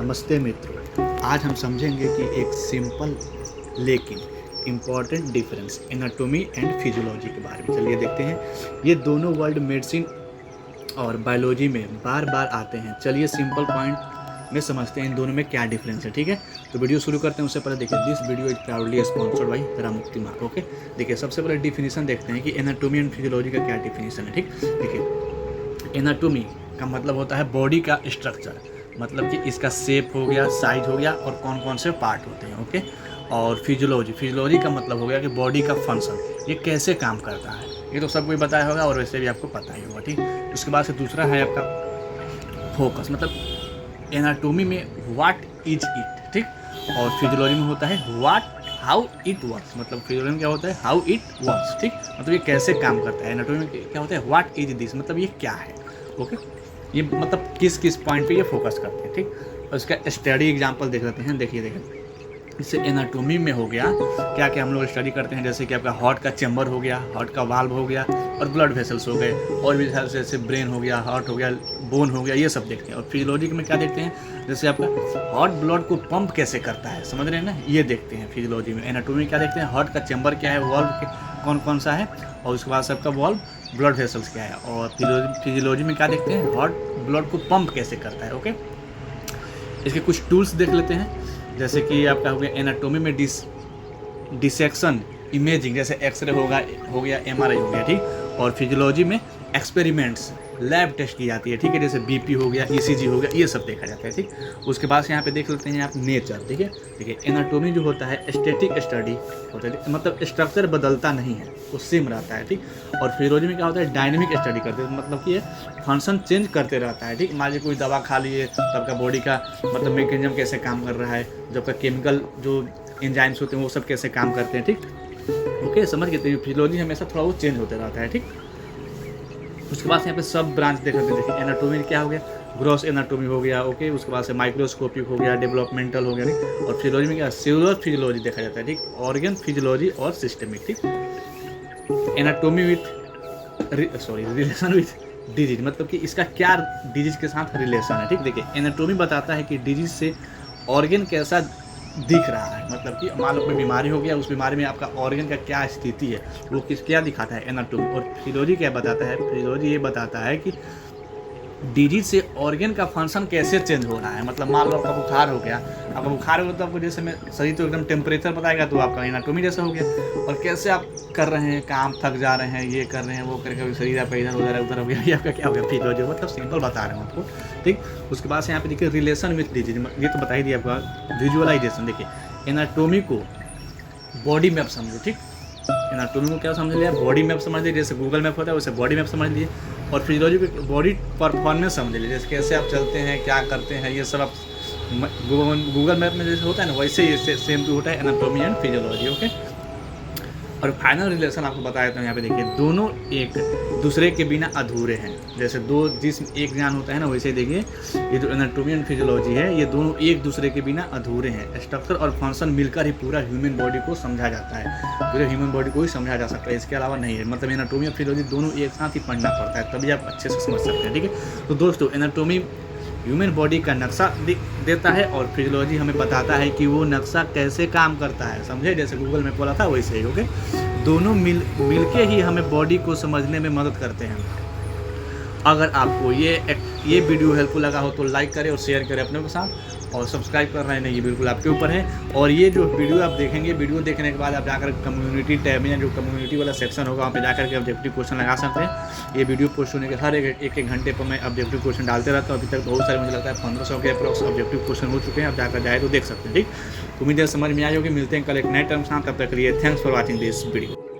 नमस्ते मित्रों, आज हम समझेंगे कि एक सिंपल लेकिन important difference anatomy and physiology के बारे में। चलिए देखते हैं। ये दोनों वर्ड मेडिसिन और बायोलॉजी में बार बार आते हैं। चलिए सिंपल पॉइंट में समझते हैं इन दोनों में क्या डिफरेंस है। ठीक है, तो वीडियो शुरू करते हैं। उससे पहले देखिए, this video is proudly sponsored by रामुक्ति मार्ग। ओके, देखिए सबसे पहले डिफिनीशन देखते हैं कि एनाटॉमी एंड फिजियोलॉजी का क्या डिफिनीशन है। ठीक, देखिए एनाटॉमी का मतलब होता है बॉडी का स्ट्रक्चर, मतलब कि इसका शेप हो गया, साइज हो गया और कौन कौन से पार्ट होते हैं। ओके, और फिजियोलॉजी का मतलब हो गया कि बॉडी का फंक्शन, ये कैसे काम करता है। ये तो सब कोई बताया होगा और वैसे भी आपको पता ही होगा। ठीक, उसके बाद से दूसरा है आपका फोकस, मतलब एनाटॉमी में व्हाट इज इट। ठीक, और फिजियोलॉजी में होता है हाउ इट वर्क्स, मतलब फिजियोलॉजी में क्या होता है हाउ इट वर्क्स। ठीक, मतलब ये कैसे काम करता है। एनाटॉमी में क्या होता है व्हाट इज दिस, मतलब ये क्या है। ओके, ये मतलब किस किस पॉइंट पे ये फोकस करते हैं। ठीक, और इसका स्टडी एग्जांपल देख लेते हैं। देखिए इससे एनाटॉमी में हो गया क्या क्या हम लोग स्टडी करते हैं, जैसे कि आपका हार्ट का चैम्बर हो गया, हार्ट का वाल्व हो गया और ब्लड वेसल्स हो गए, और भी जैसे ब्रेन हो गया, हार्ट हो गया, बोन हो गया, ये सब देखते हैं। और फिजियोलॉजी में क्या देखते हैं, जैसे आपका हार्ट ब्लड को पंप कैसे करता है, समझ रहे हैं ना, ये देखते हैं फिजियोलॉजी में। एनाटॉमी क्या देखते हैं, हार्ट का चैम्बर क्या है, वाल्व कौन कौन सा है, और उसके बाद सबका वाल्व ब्लड वेसल्स क्या है। और फिजियोलॉजी में क्या देखते हैं, हार्ट ब्लड को पंप कैसे करता है। ओके, इसके कुछ टूल्स देख लेते हैं, जैसे कि आपका हो गया एनाटॉमी में डिसेक्शन इमेजिंग, जैसे एक्सरे हो गया, एमआरआई हो गया। ठीक, और फिजियोलॉजी में एक्सपेरिमेंट्स लैब टेस्ट की जाती है। ठीक है, जैसे बीपी हो गया, ईसीजी हो गया, ये सब देखा जाता है। ठीक, उसके बाद यहाँ पे देख लेते हैं आप नेचर। ठीक है, देखिए एनाटॉमी जो होता है स्टैटिक स्टडी होता है, मतलब स्ट्रक्चर बदलता नहीं है, वो सेम रहता है। ठीक, और फिजियोलॉजी में क्या होता है डायनेमिक स्टडी करते हैं, मतलब कि ये फंक्शन चेंज करते रहता है। ठीक, मान लीजिए कोई दवा खा लिए तो आपका बॉडी का मतलब मैकेनिज्म कैसे काम कर रहा है, जो आपका केमिकल जो एंजाइम्स होते हैं वो सब कैसे काम करते हैं। ठीक, ओके, समझ गए। तो फिजियोलॉजी हमेशा थोड़ा वो चेंज होते रहता है। ठीक, उसके बाद यहाँ पे सब ब्रांच देख लेते हैं। देखिए एनाटॉमी क्या हो गया, ग्रॉस एनाटॉमी हो गया। ओके, उसके बाद से माइक्रोस्कोपिक हो गया, डेवलपमेंटल हो गया। ठीक, और फिजियोलॉजी में क्या सेलुलर फिजियोलॉजी देखा जाता है। ठीक, ऑर्गन फिजियोलॉजी और सिस्टमिक। ठीक, एनाटॉमी रिलेशन विथ डिजीज, मतलब कि इसका क्या डिजीज के साथ रिलेशन है। ठीक, देखिए एनाटॉमी बताता है कि डिजीज से ऑर्गन कैसा दिख रहा है, मतलब कि मान लो कोई बीमारी हो गया, उस बीमारी में आपका ऑर्गन का क्या स्थिति है, वो क्या दिखाता है एनाटॉमी। और फिजियोलॉजी क्या बताता है, फिजियोलॉजी ये बताता है कि डिजीज से ऑर्गन का फंक्शन कैसे चेंज हो रहा है। मतलब मान लो आपका बुखार हो गया, तो आपको जैसे में शरीर तो एकदम टेम्परेचर बताएगा, तो आपका एनाटॉमी जैसा हो गया। और कैसे आप कर रहे हैं काम, थक जा रहे हैं, ये कर रहे हैं, वो करके शरीर आपका इधर उधर हो गया, ये आपका क्या हो गया फिजियोलॉजी, मतलब सिंपल बता रहे हैं आपको। ठीक, उसके बाद से यहाँ पे देखिए रिलेशन विथ डिजीज, ये तो बता ही दिया आपका। विजुअलाइजेशन, देखिए एनाटॉमी को बॉडी मैप समझो। ठीक, एनाटॉमी को क्या समझ लिया, बॉडी मैप समझ लीजिए, जैसे गूगल मैप होता है वैसे बॉडी मैप समझ लीजिए। और फिजियोलॉजी को बॉडी परफॉर्मेंस समझ लीजिए, जैसे कैसे आप चलते हैं, क्या करते हैं, ये सब आप गूगल मैप में जैसे होता है ना, वैसे ही सेम टू होता है एनाटॉमी एंड फिजियोलॉजी। ओके, और फाइनल रिलेशन आपको बता देता हूँ। यहाँ पे देखिए दोनों एक दूसरे के बिना अधूरे हैं, जैसे दो जिस्म एक जान होता है ना, वैसे ही देखिए ये जो एनाटॉमी एंड फिजियोलॉजी है, ये दोनों एक दूसरे के बिना अधूरे हैं। स्ट्रक्चर और फंक्शन मिलकर ही पूरा ह्यूमन बॉडी को समझा जाता है, पूरे ह्यूमन बॉडी को ही समझा जा सकता है, इसके अलावा नहीं है। मतलब एनाटॉमी और फिजियोलॉजी दोनों एक साथ ही पढ़ना पड़ता है, तभी आप अच्छे से समझ सकते हैं। ठीक है, तो दोस्तों एनाटॉमी ह्यूमन बॉडी का नक्शा देता है और फिजियोलॉजी हमें बताता है कि वो नक्शा कैसे काम करता है, समझे, जैसे गूगल में बोला था वैसे ही। ओके, दोनों मिल के ही हमें बॉडी को समझने में मदद करते हैं। अगर आपको ये वीडियो हेल्पफुल लगा हो तो लाइक करें और शेयर करें अपने के साथ, और सब्सक्राइब कर रहे हैं नहीं, ये बिल्कुल आपके ऊपर है। और ये जो वीडियो आप देखेंगे, वीडियो देखने के बाद आप जाकर कम्युनिटी टैब में, जो कम्युनिटी वाला सेक्शन होगा, वहाँ पे जाकर के ऑब्जेक्टिव क्वेश्चन लगा सकते हैं। ये वीडियो पोस्ट होने के हर एक घंटे पर मैं ऑब्जेक्टिव क्वेश्चन डालते रहता हूँ। अभी तक बहुत सारे, मुझे लगता है 1500 के अप्रॉक्स ऑब्जेक्टिव क्वेश्चन हो चुके हैं, आप जाकर जाए तो देख सकते हैं। ठीक, उम्मीद है समझ में आई होगी। मिलते हैं कल एक नए टर्म साथ, तब तक के लिए thanks for watching this video.